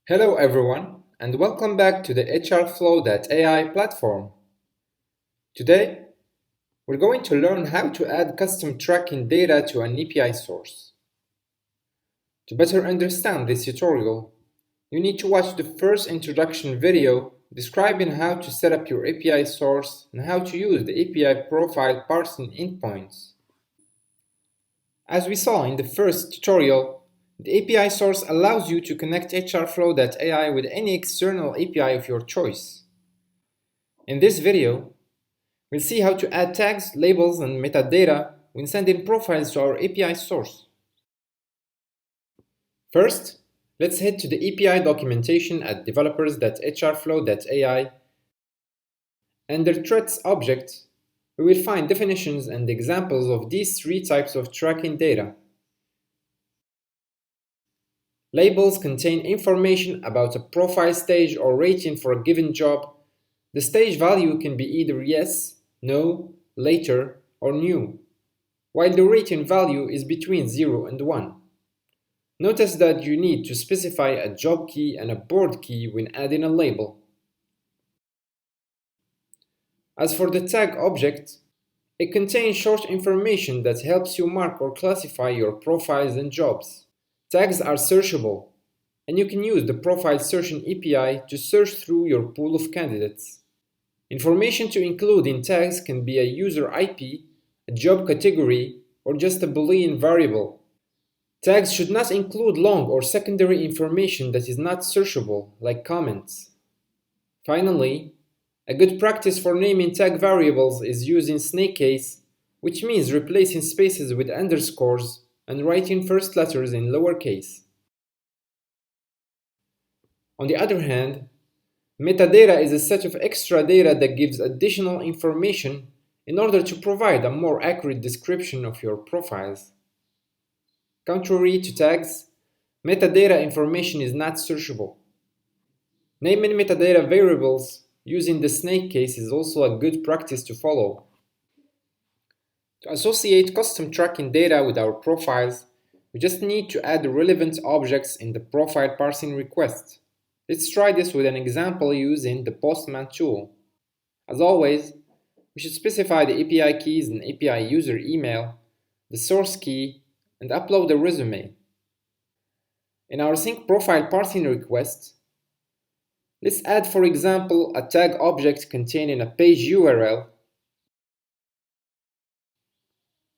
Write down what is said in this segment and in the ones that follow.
Hello everyone, and welcome back to the HrFlow.ai platform. Today, we're going to learn how to add custom tracking data to an API source. To better understand this tutorial, you need to watch the first introduction video describing how to set up your API source and how to use the API profile parsing endpoints. As we saw in the first tutorial, the API source allows you to connect HrFlow.ai with any external API of your choice. In this video, we'll see how to add tags, labels, and metadata when sending profiles to our API source. First, let's head to the API documentation at developers.hrflow.ai. Under threads object, we will find definitions and examples of these three types of tracking data. Labels contain information about a profile stage or rating for a given job. The stage value can be either yes, no, later, or new, while the rating value is between 0 and 1. Notice that you need to specify a job key and a board key when adding a label. As for the tag object, it contains short information that helps you mark or classify your profiles and jobs. Tags are searchable, and you can use the Profile Searching API to search through your pool of candidates. Information to include in tags can be a user IP, a job category, or just a Boolean variable. Tags should not include long or secondary information that is not searchable, like comments. Finally, a good practice for naming tag variables is using snake case, which means replacing spaces with underscores and writing first letters in lowercase. On the other hand, metadata is a set of extra data that gives additional information in order to provide a more accurate description of your profiles. Contrary to tags, metadata information is not searchable. Naming metadata variables using the snake case is also a good practice to follow. To associate custom tracking data with our profiles, we just need to add the relevant objects in the profile parsing request. Let's try this with an example using the Postman tool. As always, we should specify the API keys and API user email, the source key, and upload a resume. In our sync profile parsing request, let's add, for example, a tag object containing a page URL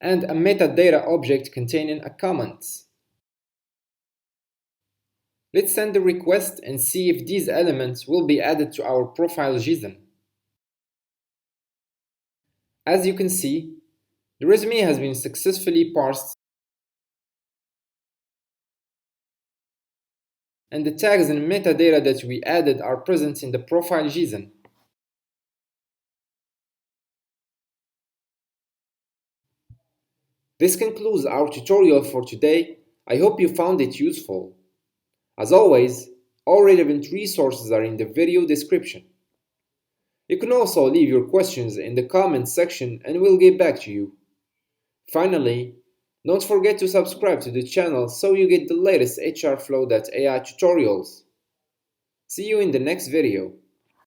and a metadata object containing a comment. Let's send the request and see if these elements will be added to our profile JSON. As you can see, the resume has been successfully parsed and the tags and metadata that we added are present in the profile JSON. This concludes our tutorial for today. I hope you found it useful. As always, all relevant resources are in the video description. You can also leave your questions in the comments section and we'll get back to you. Finally, don't forget to subscribe to the channel so you get the latest HrFlow.ai tutorials. See you in the next video.